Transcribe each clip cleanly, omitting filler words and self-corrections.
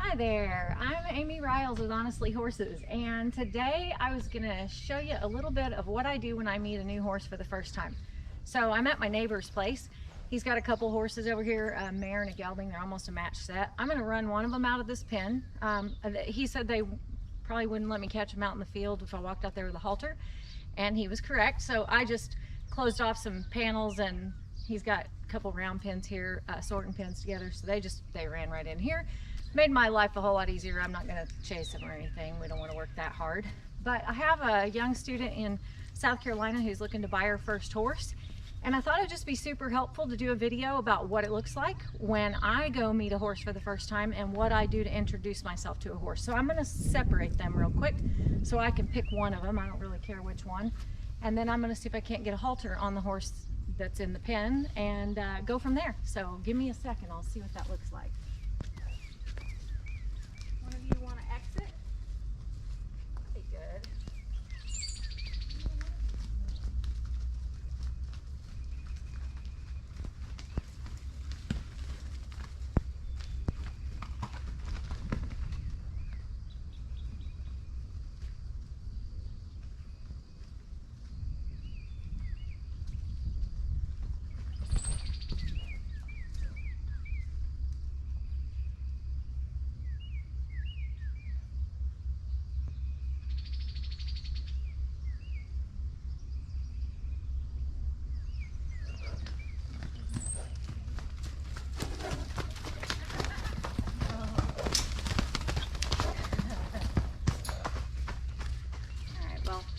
Hi there, I'm Amy Riles with Honestly Horses, and today I was going to show you a little bit of what I do when I meet a new horse for the first time. So I'm at my neighbor's place. He's got a couple horses over here, a mare and a gelding. They're almost a match set. I'm going to run one of them out of this pen. He said they probably wouldn't let me catch him out in the field if I walked out there with a halter, and he was correct. So I just closed off some panels, and he's got a couple round pins here, sorting pins together, so they ran right in here. Made my life a whole lot easier. I'm not going to chase him or anything. We don't want to work that hard. But I have a young student in South Carolina who's looking to buy her first horse, and I thought it'd just be super helpful to do a video about what it looks like when I go meet a horse for the first time and what I do to introduce myself to a horse. So I'm going to separate them real quick so I can pick one of them. I don't really care which one. And then I'm going to see if I can't get a halter on the horse that's in the pen and go from there. So give me a second. I'll see what that looks like. One of you want to exit? Okay, good.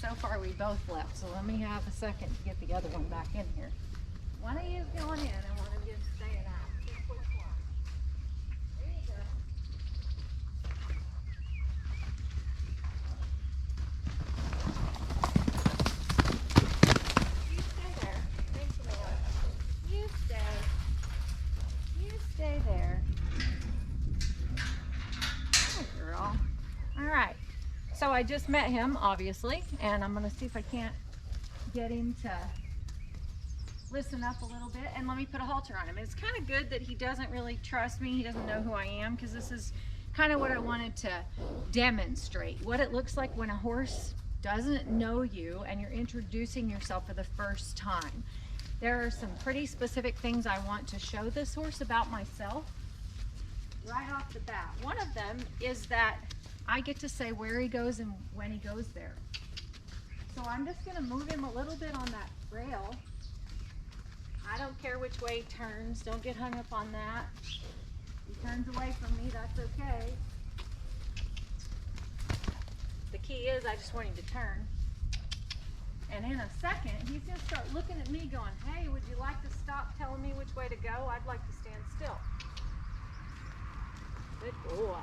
So far we both left, so let me have a second to get the other one back in here. One of you is going in and one of you is staying out. Pick which one. There you go. You stay there. Thank you, Lord. You stay. You stay there. Good girl. All right. So I just met him, obviously, and I'm going to see if I can't get him to listen up a little bit and let me put a halter on him. It's kind of good that he doesn't really trust me. He doesn't know who I am, because this is kind of what I wanted to demonstrate. What it looks like when a horse doesn't know you and you're introducing yourself for the first time. There are some pretty specific things I want to show this horse about myself right off the bat. One of them is that I get to say where he goes and when he goes there. So I'm just going to move him a little bit on that rail. I don't care which way he turns. Don't get hung up on that. He turns away from me, that's okay. The key is I just want him to turn. And in a second, he's going to start looking at me going, hey, would you like to stop telling me which way to go? I'd like to stand still. Good boy.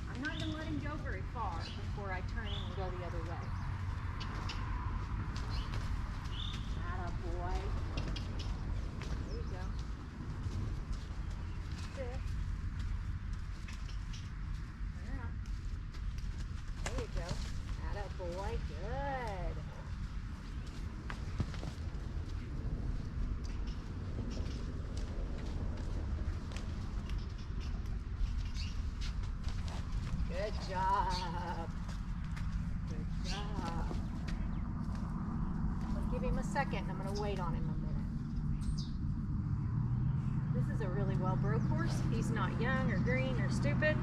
I'm not going to let him go very far before I turn him and go the other way. Atta boy. There you go. Sit. There you go. Atta boy. Good. Good job. Good job. I'll give him a second. I'm going to wait on him a minute. This is a really well broke horse. He's not young or green or stupid.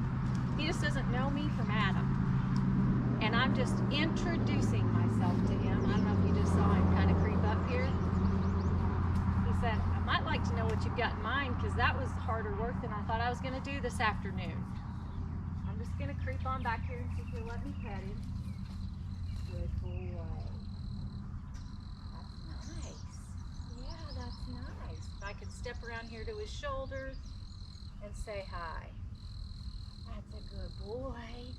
He just doesn't know me from Adam. And I'm just introducing myself to him. I don't know if you just saw him kind of creep up here. He said, I might like to know what you've got in mind, because that was harder work than I thought I was going to do this afternoon. I'm just going to creep on back here and see if he'll let me pet him. Good boy. That's nice. Yeah, that's nice. If I could step around here to his shoulder and say hi. That's a good boy.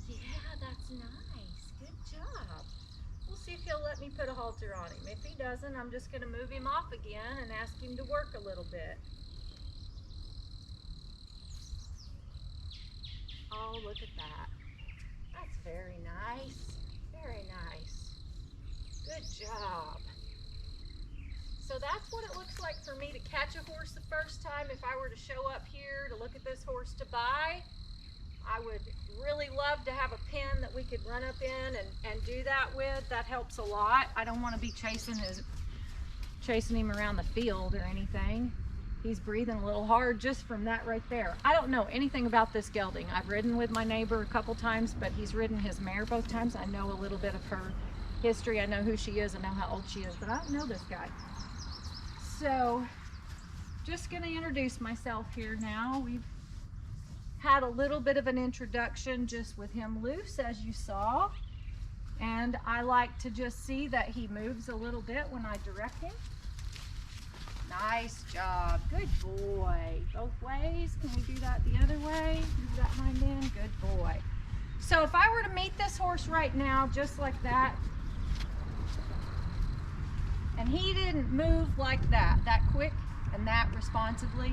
Yeah, that's nice. Good job. We'll see if he'll let me put a halter on him. If he doesn't, I'm just going to move him off again and ask him to work a little bit. Oh, look at that. That's very nice. Very nice. Good job. So that's what it looks like for me to catch a horse the first time. If I were to show up here to look at this horse to buy, I would really love to have a pen that we could run up in and do that with. That helps a lot. I don't want to be chasing him around the field or anything. He's breathing a little hard just from that right there. I don't know anything about this gelding. I've ridden with my neighbor a couple times, but he's ridden his mare both times. I know a little bit of her history. I know who she is. I know how old she is, but I don't know this guy. So just going to introduce myself here now. We've had a little bit of an introduction just with him loose, as you saw, and I like to just see that he moves a little bit when I direct him. Nice job, good boy. Both ways. Can we do that the other way? Move that hind in, good boy. So if I were to meet this horse right now just like that, and he didn't move like that quick and that responsively,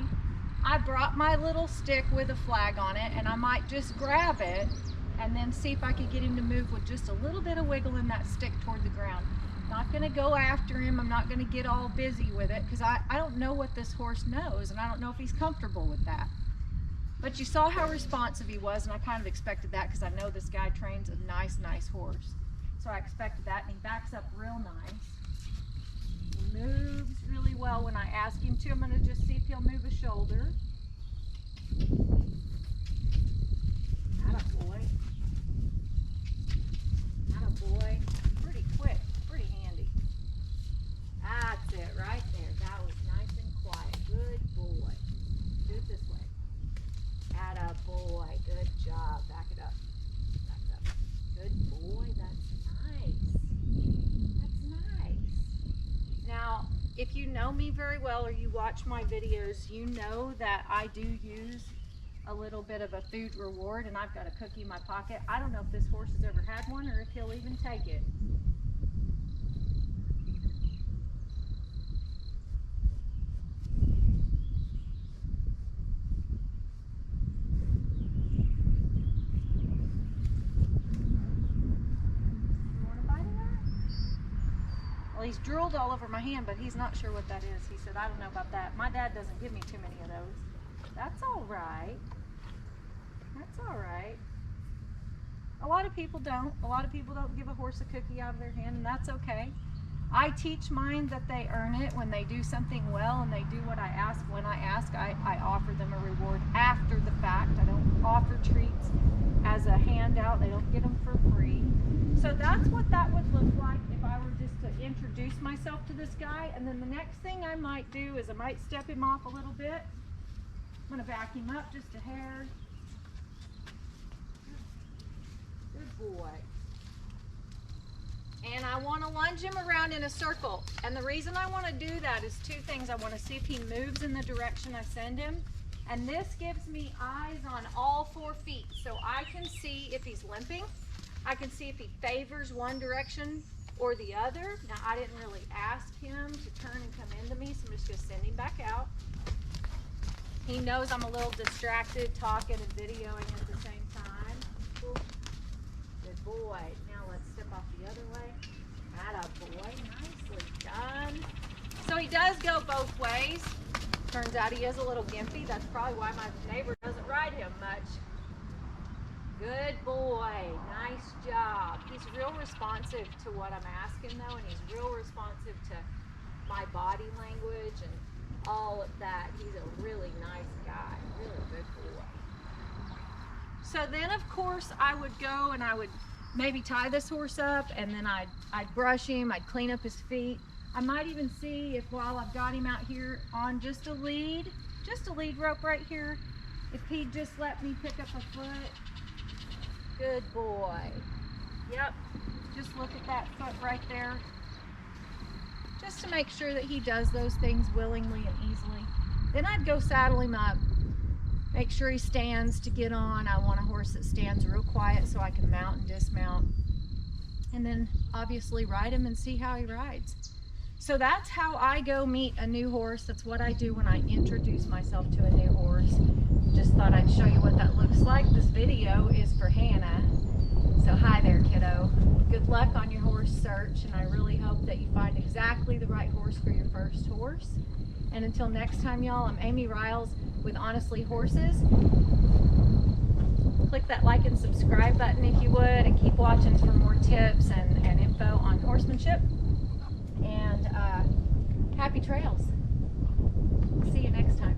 I brought my little stick with a flag on it, and I might just grab it and then see if I could get him to move with just a little bit of wiggle in that stick toward the ground. Not going to go after him. I'm not going to get all busy with it because I don't know what this horse knows, and I don't know if he's comfortable with that. But you saw how responsive he was, and I kind of expected that because I know this guy trains a nice horse. So I expected that, and he backs up real nice. He moves really well when I ask him to. I'm going to just see if he'll move a shoulder. Attaboy. Attaboy. Pretty quick, pretty handy. That's it right there. That was nice and quiet. Good boy. Do it this way. Attaboy. Good job. Back it up. Back it up. Good boy. That's nice. That's nice. Now, if you know me very well or you watch my videos, you know that I do use a little bit of a food reward, and I've got a cookie in my pocket. I don't know if this horse has ever had one or if he'll even take it. Well, he's drooled all over my hand, but he's not sure what that is. He said, I don't know about that. My dad doesn't give me too many of those. That's all right. That's all right. A lot of people don't. A lot of people don't give a horse a cookie out of their hand, and that's okay. I teach mine that they earn it when they do something well and they do what I ask. When I ask, I offer them a reward after the fact. I don't offer treats as a handout. They don't get them for free. So that's what that would look like if I were just to introduce myself to this guy. And then the next thing I might do is I might step him off a little bit. I'm going to back him up just a hair. Good boy. And I want to lunge him around in a circle. And the reason I want to do that is two things. I want to see if he moves in the direction I send him. And this gives me eyes on all 4 feet. So I can see if he's limping. I can see if he favors one direction or the other. Now, I didn't really ask him to turn and come into me, so I'm just going to send him back out. He knows I'm a little distracted talking and videoing at the same time. Cool. Good boy. Now let's step off the other way. Attaboy. Nicely done. So he does go both ways. Turns out he is a little gimpy. That's probably why my neighbor doesn't ride him much. Good boy. Nice job. He's real responsive to what I'm asking though, and he's real responsive to my body language and all of that. He's a really nice guy. Really good boy. So then of course I would go and I would maybe tie this horse up, and then I'd brush him, I'd clean up his feet. I might even see if while I've got him out here on just a lead rope right here, if he'd just let me pick up a foot. Good boy. Yep, just look at that foot right there. Just to make sure that he does those things willingly and easily. Then I'd go saddle him up. Make sure he stands to get on. I want a horse that stands real quiet so I can mount and dismount. And then obviously ride him and see how he rides. So that's how I go meet a new horse. That's what I do when I introduce myself to a new horse. Just thought I'd show you what that looks like. This video is for Hannah. So hi there, kiddo. Good luck on your horse search, and I really hope that you find a exactly the right horse for your first horse. And until next time, y'all, I'm Amy Riles with Honestly Horses. Click that like and subscribe button if you would, and keep watching for more tips and info on horsemanship. And happy trails. See you next time.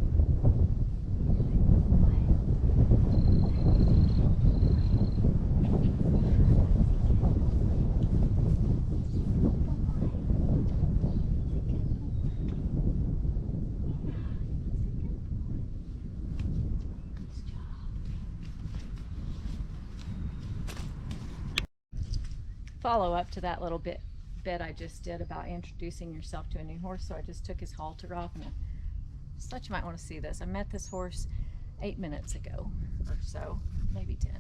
Follow up to that little bit I just did about introducing yourself to a new horse. So I just took his halter off, and such, you might want to see this. I met this horse 8 minutes ago or so, maybe 10.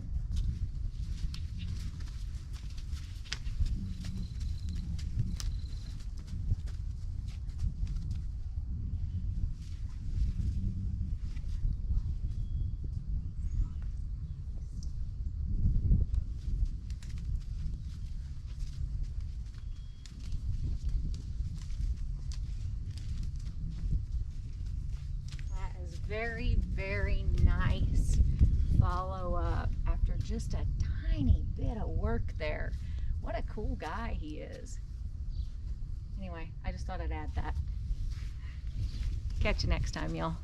Very, very nice follow up after just a tiny bit of work there. What a cool guy he is. Anyway, I just thought I'd add that. Catch you next time, y'all.